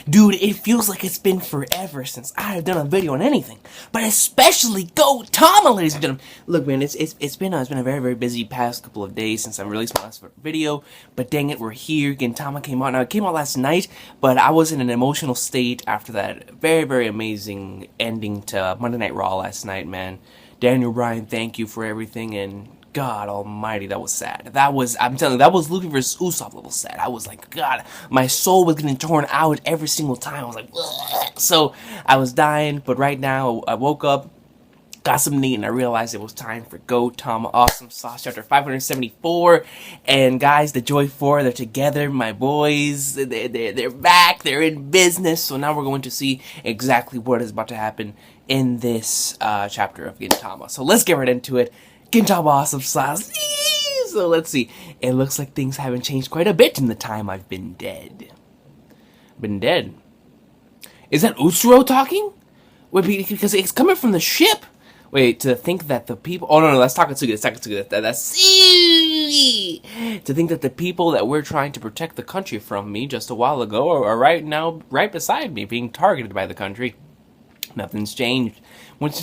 Dude, it feels like it's been forever since I have done a video on anything, but especially Gintama, ladies and gentlemen. Look, man, it's been a very, very busy past couple of days since I released my last video, but dang it, we're here. Gintama came out. Now, it came out last night, but I was in an emotional state after that very, very amazing ending to Monday Night Raw last night, man. Daniel Bryan, thank you for everything, and God almighty, that was sad. I'm telling you, that was Luffy vs. Usopp level sad. I was like, God, my soul was getting torn out every single time. I was like, ugh. So I was dying, but right now I woke up, got some neat, and I realized it was time for Gintama Awesome Sauce Chapter 574. And guys, the Joy 4, they're together, my boys. They're back, they're in business. So now we're going to see exactly what is about to happen in this chapter of Gintama. So let's get right into it. Gintama Awesome Sauce. So let's see. It looks like things haven't changed quite a bit in the time I've been dead. Is that Utsuro talking? Wait, because it's coming from the ship. Wait, to think that the people... Oh, no, that's Takatsuki. That's... To think that the people that we're trying to protect the country from me just a while ago are right now right beside me, being targeted by the country. Nothing's changed. Once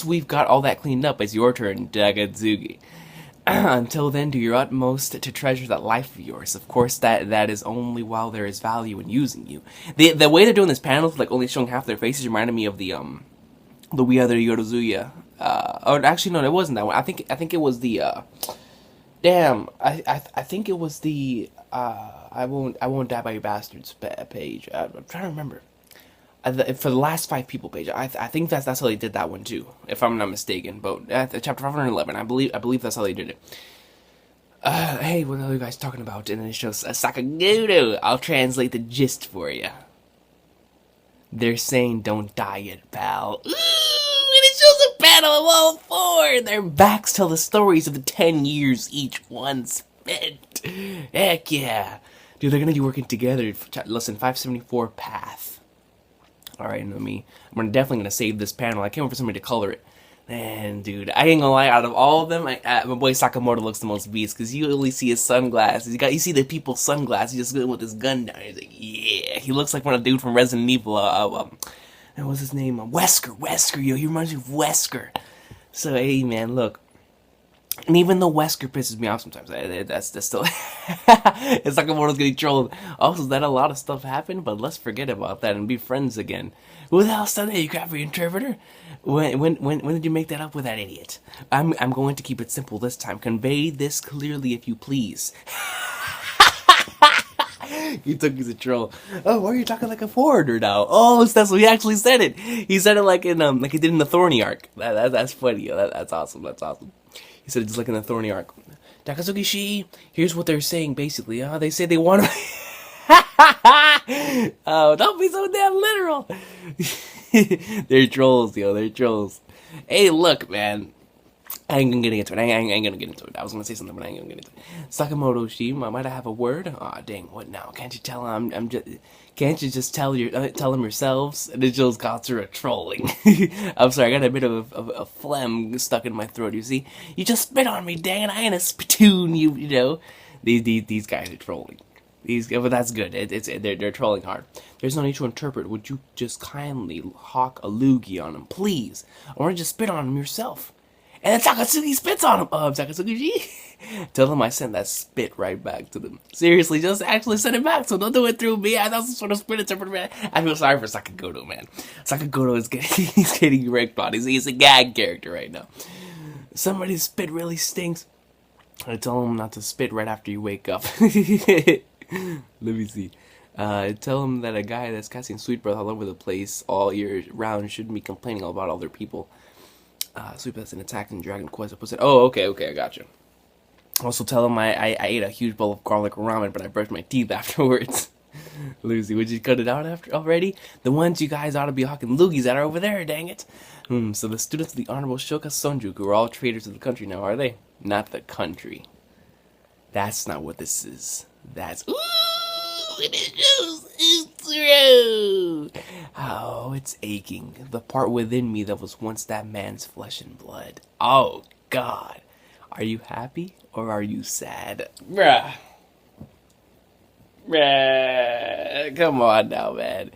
we've got all that cleaned up, it's your turn, Takatsuki. Until then, do your utmost to treasure that life of yours. Of course, that is only while there is value in using you. The way they're doing this panel, like only showing half their faces, reminded me of the We Other Yorozuya. Or actually, no, it wasn't that one. I think it was the. I think it was the. I won't die by you bastards page. I'm trying to remember. For the last 5 people page, I think that's how they did that one too, if I'm not mistaken. But chapter 511, I believe that's how they did it. Hey, what are you guys talking about? And then it shows Sakagudo. I'll translate the gist for you. They're saying, "Don't die yet, pal." Ooh, and it shows a panel of all 4. Their backs tell the stories of the 10 years each one spent. Heck yeah, dude, they're gonna be working together. Listen, 574 path. Alright, I'm definitely gonna save this panel. I can't wait for somebody to color it. Man, dude, I ain't gonna lie, out of all of them, my boy Sakamoto looks the most beast, because you only see his sunglasses. You see the people's sunglasses, he's just good with his gun down. He's like, yeah. He looks like one of the dude from Resident Evil, what's his name? Wesker, yo, he reminds me of Wesker. So, hey, man, look. And even though Wesker pisses me off sometimes, that's still... It's like Sakamoto's getting trolled. Also, that a lot of stuff happened, but let's forget about that and be friends again. Who the hell said that, you crappy interpreter? When did you make that up with that idiot? I'm going to keep it simple this time. Convey this clearly, if you please. He took his troll. Oh, why are you talking like a foreigner now? Oh, that's what he actually said it. He said it like he did in the Thorny arc. That's funny. That's awesome. He said it just like in the Thorny arc. Takatsuki Shi, here's what they're saying basically. They say they want to... Oh, don't be so damn literal. They're trolls, yo. They're trolls. Hey, look, man. I ain't gonna get into it. I ain't gonna get into it. I was gonna say something, but I ain't gonna get into it. Sakamoto Shi, might I have a word? Aw, dang, what now? Can't you tell him can't you just tell him yourselves? And it just got through a trolling. I'm sorry, I got a bit of a phlegm stuck in my throat, you see? You just spit on me, dang it, I ain't a spittoon, you know? These guys are trolling. But that's good. They're trolling hard. There's no need to interpret. Would you just kindly hawk a loogie on him, please? Or just spit on him yourself? And then Takatsuki spits on him. Takatsuki. Tell them I sent that spit right back to them. Seriously, just actually send it back, so don't do it through me. I thought some sort of spit interpreter, man. I feel sorry for Sakagoto, man. Sakagoto is getting wrecked on. He's a gag character right now. Somebody's spit really stinks. I tell him not to spit right after you wake up. Let me see. Tell him that a guy that's casting sweet breath all over the place all year round shouldn't be complaining about other people. Sweet breath's an attack in Dragon Quest. Oh, okay, I gotcha. Also tell him I ate a huge bowl of garlic ramen, but I brushed my teeth afterwards. Lucy, would you cut it out after already? The ones you guys ought to be hawking loogies at are over there, dang it. So the students of the Honorable Shoka Sonjuku are all traitors of the country now, are they? Not the country. That's not what this is. That's... Ooh, it is true. Oh, it's aching. The part within me that was once that man's flesh and blood. Oh, God. Are you happy or are you sad? Bruh. Man, come on now, man.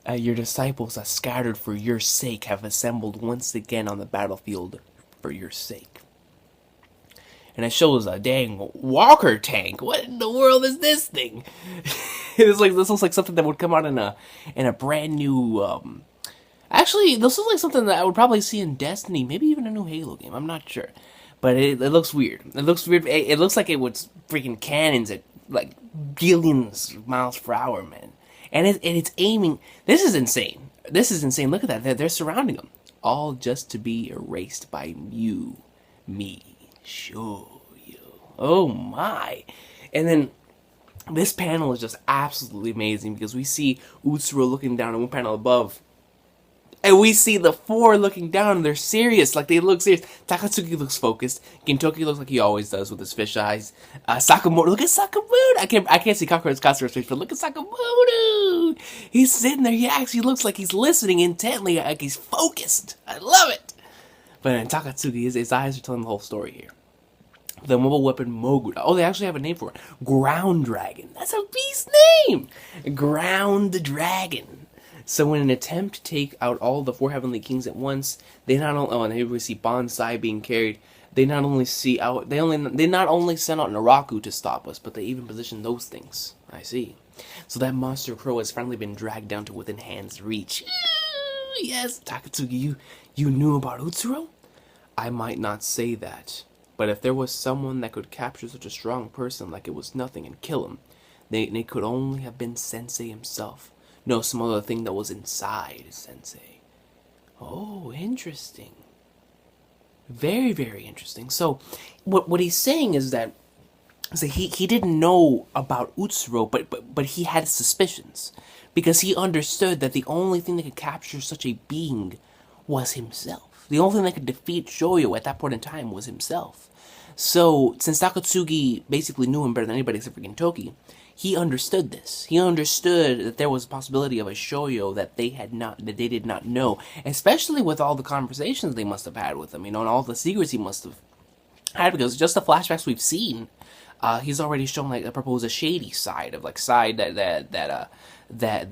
Your disciples are scattered for your sake have assembled once again on the battlefield for your sake. And it shows a dang walker tank. What in the world is this thing? This looks like something that would come out in a brand new. Actually, this looks like something that I would probably see in Destiny, maybe even a new Halo game. I'm not sure, but it looks weird. It looks weird. It looks like it would freaking cannons at like billions of miles per hour, man. And it's aiming. This is insane. This is insane. Look at that. They're surrounding them, all just to be erased by you, me, show you. Oh my! And then this panel is just absolutely amazing because we see Utsuro looking down at one panel above. And we see the four looking down, and they're serious, like they look serious. Takatsuki looks focused. Gintoki looks like he always does with his fish eyes. Sakamoto, look at Sakamoto. I can't see Katsu's face, but look at Sakamoto. He's sitting there. He actually looks like he's listening intently, like he's focused. I love it. But then Takatsuki, his eyes are telling the whole story here. The mobile weapon Mogura. Oh, they actually have a name for it. Ground Dragon. That's a beast name. Ground Dragon. So in an attempt to take out all the four heavenly kings at once, they not only and here we see Bonsai being carried. They not only send out Naraku to stop us, but they even position those things. I see. So that monster crow has finally been dragged down to within hand's reach. Yes, Takatsuki, you knew about Utsuro? I might not say that, but if there was someone that could capture such a strong person like it was nothing and kill him, they could only have been Sensei himself. No, some other thing that was inside Sensei. Oh, interesting. Very, very interesting. So, what he's saying is that he didn't know about Utsuro, but he had suspicions. Because he understood that the only thing that could capture such a being was himself. The only thing that could defeat Shoyo at that point in time was himself. So, since Takatsuki basically knew him better than anybody except for Gintoki, he understood this. He understood that there was a possibility of a Shoyo that they did not know, especially with all the conversations they must have had with him, and all the secrets he must have had, because just the flashbacks we've seen, he's already shown like a shady side of that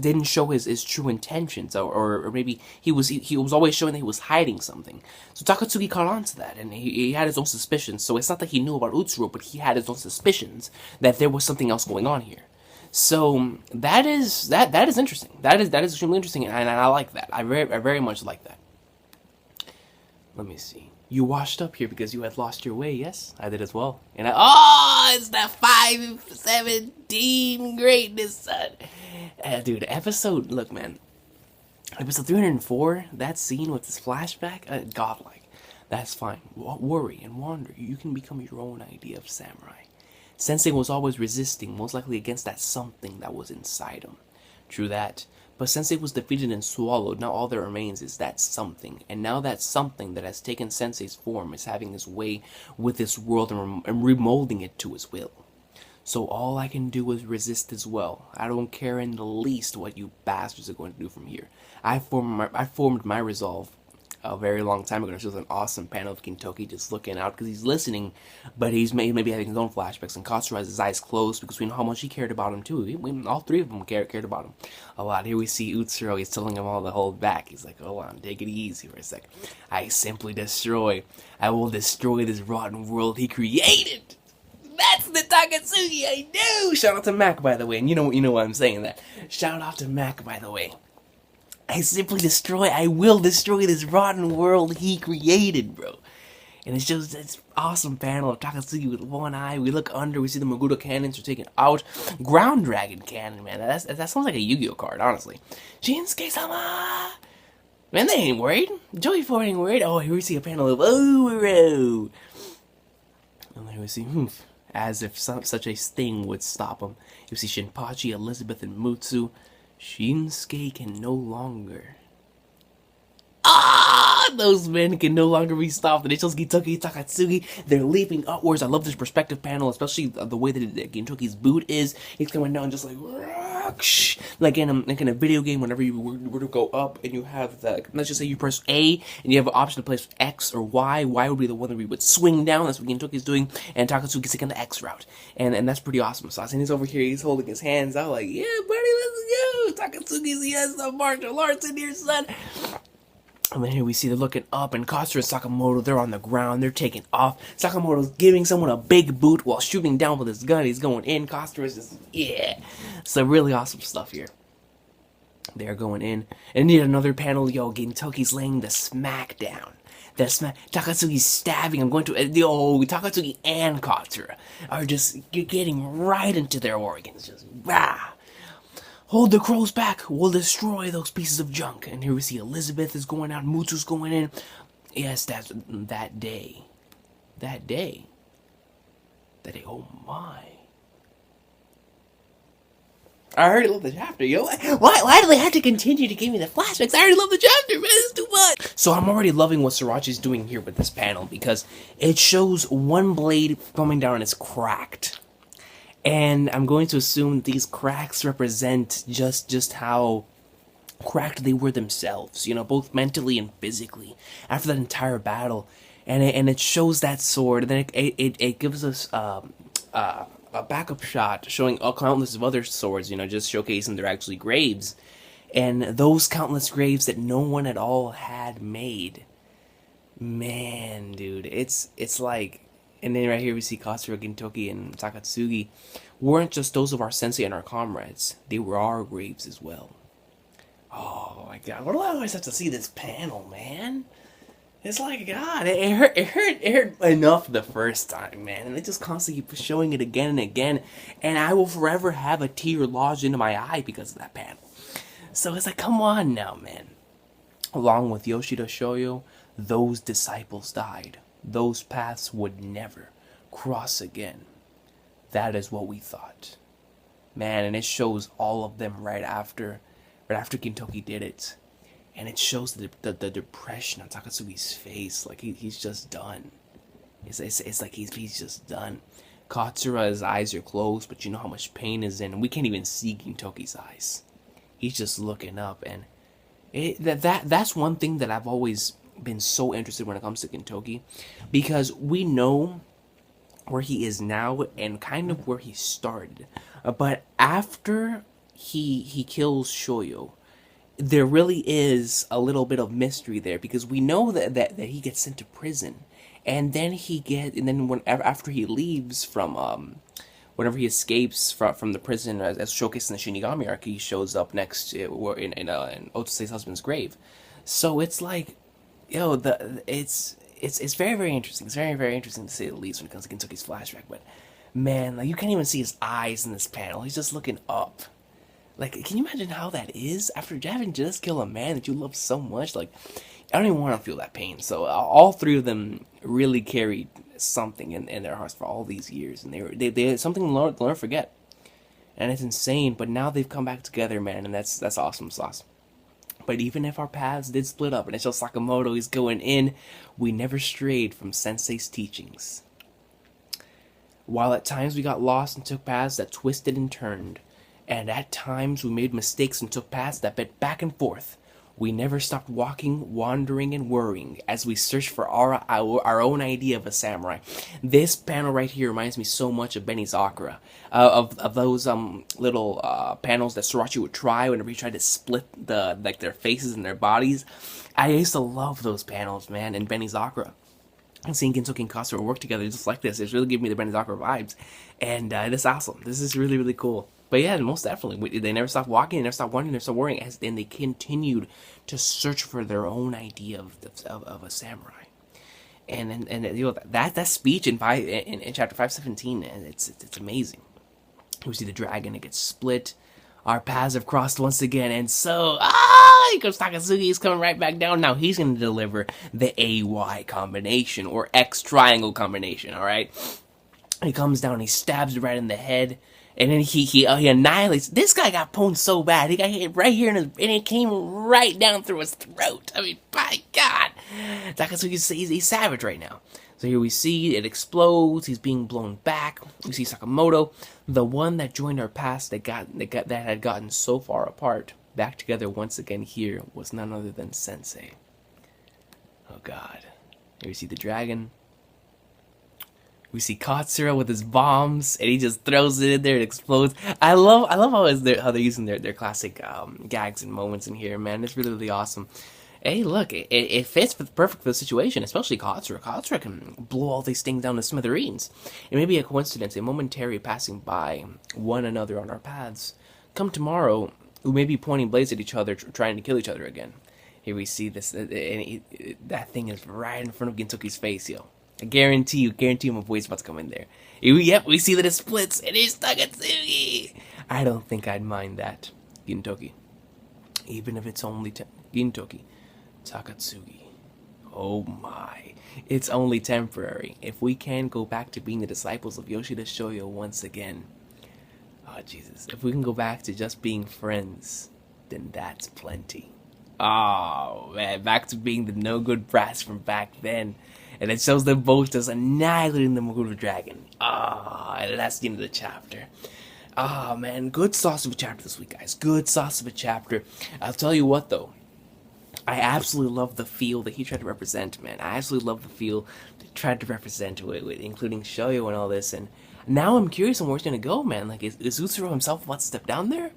didn't show his true intentions, or maybe he was always showing that he was hiding something. So Takatsuki caught on to that, and he had his own suspicions. So it's not that he knew about Utsuro, but he had his own suspicions that there was something else going on here. So that is interesting. That is extremely interesting, and I like that. I very much like that. Let me see. You washed up here because you had lost your way, yes? I did as well. And it's that 517 greatness, son. Dude, look, man. Episode 304, that scene with this flashback, godlike. That's fine. Worry and wander. You can become your own idea of samurai. Sensei was always resisting, most likely against that something that was inside him. True that. But Sensei was defeated and swallowed. Now all that remains is that something. And now that something that has taken Sensei's form is having his way with this world and remolding it to his will. So all I can do is resist as well. I don't care in the least what you bastards are going to do from here. I formed my resolve a very long time ago. There's just an awesome panel of Gintoki just looking out because he's listening, but he's maybe having his own flashbacks, and Katsura has his eyes closed because we know how much he cared about him too. All three of them cared about him a lot. Here we see Utsuro. He's telling him all to hold back. He's like, hold on, take it easy for a sec. I will destroy this rotten world he created. That's the Takatsuki I knew! Shout out to Mac, by the way, and you know why I'm saying that. Shout out to Mac, by the way. I will destroy this rotten world he created, bro. And it's just this awesome panel of Takatsuki with one eye. We look under, we see the Mogura cannons are taken out. Ground Dragon cannon, man. That sounds like a Yu-Gi-Oh card, honestly. Shinsuke-sama! Man, they ain't worried. Joey 4 ain't worried. Oh, here we see a panel of Uro. And here we see, as if such a thing would stop him. You see Shinpachi, Elizabeth, and Mutsu. Shinsuke can no longer. Those men can no longer be stopped. And it shows Gintoki, Takatsuki. They're leaping upwards. I love this perspective panel, especially the way that Gintoki's boot is. He's coming down just like, like in a video game, whenever you were to go up and you have the, let's just say you press A and you have an option to place X or Y. Y would be the one that we would swing down. That's what Gintoki's doing, and Takatsuki's taking the X route, and that's pretty awesome. So and he's over here, he's holding his hands out like, yeah, buddy, let's go. Takatsuki's, yes, the martial arts in here, son. And then here we see they're looking up, and Katsura and Sakamoto, they're on the ground, they're taking off. Sakamoto's giving someone a big boot while shooting down with his gun. He's going in. Katsura's just, yeah. So really awesome stuff here. They're going in. And yet another panel, yo, Gintoki's laying the smack down. Takatsuki's stabbing. I'm going to, Takatsuki and Katsura are just getting right into their organs. Just, rah. Hold the crows back. We'll destroy those pieces of junk. And here we see Elizabeth is going out. Mutsu's going in. Yes, that's that day. That day. Oh my. I already love the chapter, yo. Why do they have to continue to give me the flashbacks? I already love the chapter, man. It's too much. So I'm already loving what Sorachi's doing here with this panel, because it shows one blade coming down and it's cracked. And I'm going to assume these cracks represent just how cracked they were themselves, you know, both mentally and physically, after that entire battle. And it shows that sword, and then it gives us a backup shot showing all countless of other swords, you know, just showcasing they're actually graves. And those countless graves that no one at all had made. Man, dude, it's like... And then right here we see Katsura, Gintoki, and Takatsuki weren't just those of our sensei and our comrades. They were our graves as well. Oh my god, what do I always have to see this panel, man? It's like, God, it hurt enough the first time, man. And they just constantly keep showing it again and again. And I will forever have a tear lodged into my eye because of that panel. So it's like, come on now, man. Along with Yoshida Shoyo, those disciples died. Those paths would never cross again. That is what we thought. Man, and it shows all of them right after Gintoki did it. And it shows the depression on Takatsuki's face. Like, he's just done. It's like he's just done. Katsura's eyes are closed, but you know how much pain is in. And we can't even see Gintoki's eyes. He's just looking up. And that's one thing that I've always been so interested when it comes to Gintoki, because we know where he is now and kind of where he started, but after he kills Shoyo, there really is a little bit of mystery there, because we know that he gets sent to prison, and then after he leaves from whenever he escapes from the prison, as showcased in the Shinigami arc, he shows up next in Otose's husband's grave. So it's like, yo, it's very, very interesting. It's very, very interesting to say the least when it comes to Gintoki's flashback. But man, like, you can't even see his eyes in this panel. He's just looking up. Like, can you imagine how that is after having just killed a man that you love so much? Like, I don't even want to feel that pain. So all three of them really carried something in their hearts for all these years, and they had something to learn forget. And it's insane. But now they've come back together, man, and that's awesome sauce. But even if our paths did split up and it's just Sakamoto is going in, we never strayed from Sensei's teachings. While at times we got lost and took paths that twisted and turned, and at times we made mistakes and took paths that bent back and forth, we never stopped walking, wandering, and worrying as we searched for our own idea of a samurai. This panel right here reminds me so much of Benizakura, of those little panels that Sorachi would try whenever he tried to split their faces and their bodies. I used to love those panels, man, in Benizakura. And seeing Gintoki and Katsura work together just like this, it's really giving me the Benizakura vibes, and it's awesome. This is really, really cool. But yeah, most definitely, they never stopped walking, they never stopped wondering, they never stopped worrying, and they continued to search for their own idea of a samurai. And you know, that speech in chapter 517, it's amazing. We see the dragon, it gets split, our paths have crossed once again, and so here comes Takatsuki, he's coming right back down. Now he's going to deliver the AY combination, or X triangle combination, alright? He comes down, he stabs it right in the head, and then he annihilates. This guy got pwned so bad. He got hit right here, and it came right down through his throat. I mean, by God. Takatsuki's he's savage right now. So here we see it explodes. He's being blown back. We see Sakamoto, the one that joined our past that had gotten so far apart, back together once again. Here was none other than Sensei. Oh God! Here we see the dragon. We see Katsura with his bombs, and he just throws it in there and explodes. I love how they're using their classic gags and moments in here, man. It's really, really awesome. Hey, look, it fits perfect for the situation, especially Katsura. Katsura can blow all these things down to smithereens. It may be a coincidence, a momentary passing by one another on our paths. Come tomorrow, we may be pointing blades at each other, trying to kill each other again. Here we see this, and that thing is right in front of Gintoki's face, yo. I guarantee you my voice about to come in there. Yep, we see that it splits, and it's Takatsuki! I don't think I'd mind that, Gintoki. Even if it's only Gintoki. Takatsuki. Oh my. It's only temporary. If we can go back to being the disciples of Yoshida Shoyo once again. Oh Jesus. If we can go back to just being friends, then that's plenty. Oh man, back to being the no good brats from back then. And it shows them both just annihilating the Mogura Dragon. And that's the end of the chapter. Man, good sauce of a chapter this week, guys. Good sauce of a chapter. I'll tell you what though. I absolutely love the feel that he tried to represent, man. I absolutely love the feel that he tried to represent with including Shoyo and all this. And now I'm curious on where it's gonna go, man. Like, is Utsuro himself about to step down there?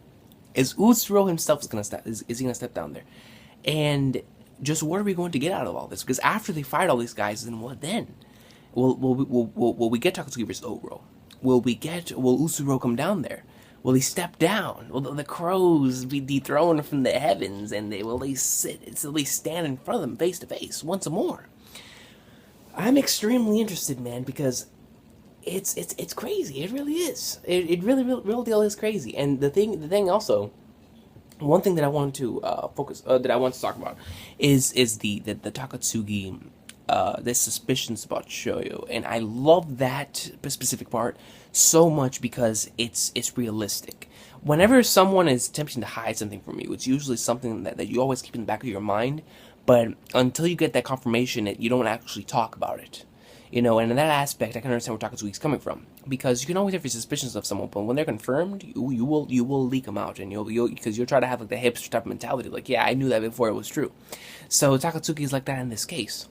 Is Utsuro himself gonna step? Is he gonna step down there? And just what are we going to get out of all this? Because after they fight all these guys, then what then? Will we get Takatsuki versus Oro? Will Utsuro come down there? Will he step down? Will the crows be dethroned from the heavens, and will they stand in front of them face to face once more? I'm extremely interested, man, because it's crazy. It really is. It really real deal is crazy. And the thing also, one thing that I want to that I want to talk about is the Takatsuki. There's suspicions about Shoyo, and I love that specific part so much because it's realistic. Whenever someone is attempting to hide something from you, it's usually something that you always keep in the back of your mind, but until you get that confirmation, you don't actually talk about it. And in that aspect, I can understand where Takatsuki's coming from, because you can always have your suspicions of someone, but when they're confirmed, you will leak them out, and because you'll try to have like the hipster type of mentality, like, yeah, I knew that before it was true. So Takatsuki's like that in this case.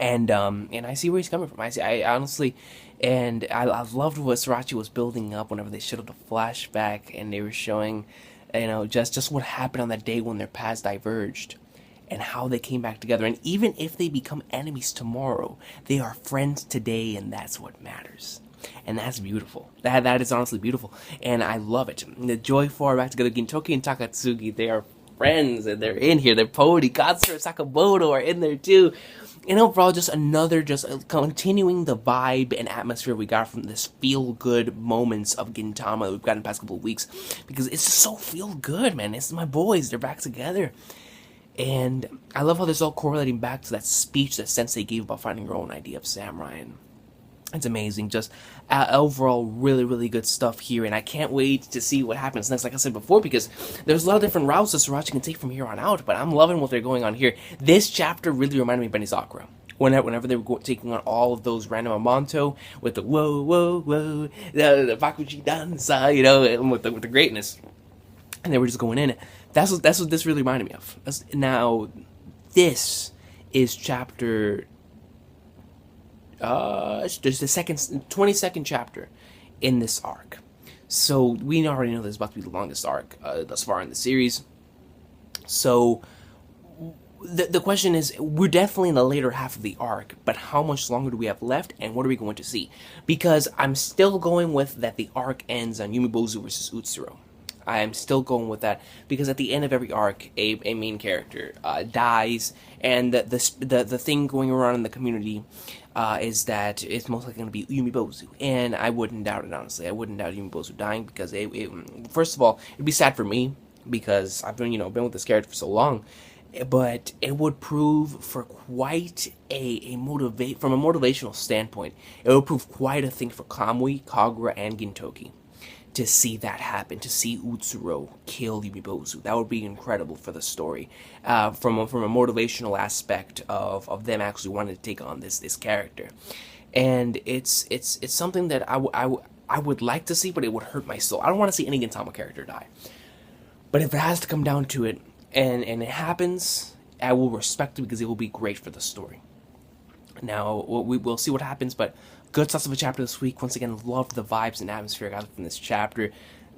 And I see where he's coming from. I honestly, and I loved what Sriracha was building up whenever they showed up the flashback and they were showing, just what happened on that day when their paths diverged and how they came back together. And even if they become enemies tomorrow, they are friends today, and that's what matters. And that's beautiful. That is honestly beautiful, and I love it. The Joy 4 back together, Gintoki and Takatsuki, they are friends, and they're in here. They're Pody, Katsura, Sakamoto are in there too. And overall, just continuing the vibe and atmosphere we got from this feel-good moments of Gintama we've gotten the past couple of weeks. Because it's just so feel-good, man. It's my boys. They're back together. And I love how this all correlating back to that speech that Sensei gave about finding her own idea of samurai. And it's amazing. Just overall, really, really good stuff here. And I can't wait to see what happens next, like I said before, because there's a lot of different routes that Sriracha can take from here on out. But I'm loving what they're going on here. This chapter really reminded me of Benizakura. Whenever they were taking on all of those random Amanto with the whoa, whoa, whoa, the Bakuji Dansa, and with the greatness. And they were just going in it. That's what this really reminded me of. Now, this is chapter... it's the 22nd chapter in this arc. So we already know this is about to be the longest arc thus far in the series. So the question is, we're definitely in the later half of the arc, but how much longer do we have left, and what are we going to see? Because I'm still going with that the arc ends on Yumibozu versus Utsuro. I am still going with that, because at the end of every arc, a main character dies, and the thing going around in the community is that it's most likely going to be Yumibozu. And I wouldn't doubt it, honestly. I wouldn't doubt Yumibozu dying, because first of all, it'd be sad for me, because I've been with this character for so long. But it would prove for quite from a motivational standpoint, it would prove quite a thing for Kamui, Kagura, and Gintoki. to see that happen, to see Utsuro kill Yumibozu. That would be incredible for the story, from a motivational aspect of them actually wanting to take on this character. And it's something that I would like to see, but it would hurt my soul. I don't want to see any Gintama character die. But if it has to come down to it, and it happens, I will respect it because it will be great for the story. Now, we'll see what happens, but good stuff of a chapter this week. Once again, loved the vibes and atmosphere I got from this chapter,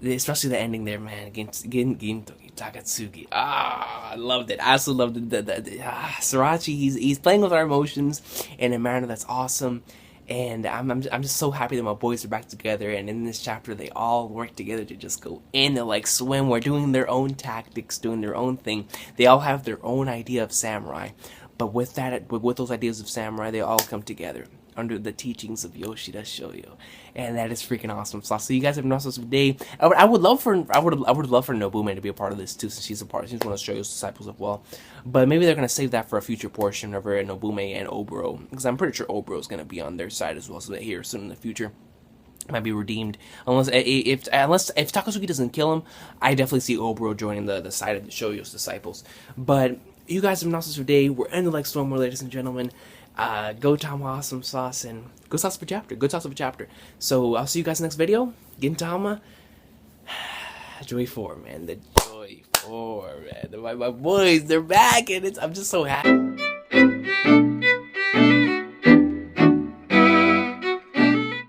especially the ending there, man. Ginto Takatsuki. I loved it. I also loved it. Sriracha, he's playing with our emotions in a manner that's awesome. And I'm just so happy that my boys are back together. And in this chapter, they all work together to just go in and like swim. We're doing their own tactics, doing their own thing. They all have their own idea of samurai. But with those ideas of samurai, they all come together under the teachings of Yoshida Shoyo, and that is freaking awesome. So you guys have an awesome day. I would love for Nobume to be a part of this too, since she's one of Shoyo's disciples as well. But maybe they're gonna save that for a future portion of her, Nobume and Oboro, because I'm pretty sure Oboro is gonna be on their side as well. So that here soon in the future might be redeemed, unless if Takatsuki doesn't kill him, I definitely see Oboro joining the side of the Shoyo's disciples. But you guys have an awesome day. We're ending like Stormware, ladies and gentlemen. Go Tama awesome sauce and good sauce of a chapter. Good sauce of a chapter. So I'll see you guys next video. Gintama. Joy 4, man. The Joy 4, man. My boys, they're back, and I'm just so happy.